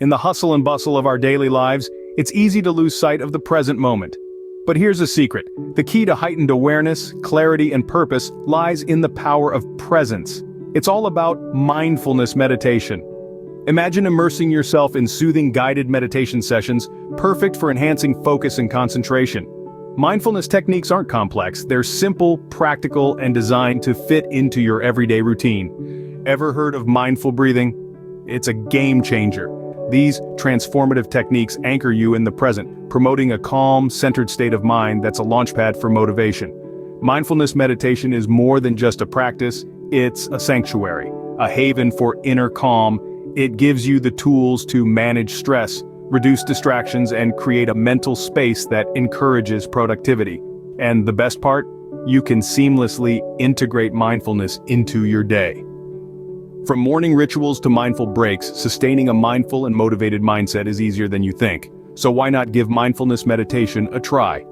In the hustle and bustle of our daily lives, it's easy to lose sight of the present moment. But here's a secret. The key to heightened awareness, clarity, and purpose lies in the power of presence. It's all about mindfulness meditation. Imagine immersing yourself in soothing guided meditation sessions, perfect for enhancing focus and concentration. Mindfulness techniques aren't complex, they're simple, practical, and designed to fit into your everyday routine. Ever heard of mindful breathing? It's a game changer. These transformative techniques anchor you in the present, promoting a calm, centered state of mind that's a launchpad for motivation. Mindfulness meditation is more than just a practice, it's a sanctuary, a haven for inner calm. It gives you the tools to manage stress, reduce distractions, and create a mental space that encourages productivity. And the best part? You can seamlessly integrate mindfulness into your day. From morning rituals to mindful breaks, sustaining a mindful and motivated mindset is easier than you think. So why not give mindfulness meditation a try?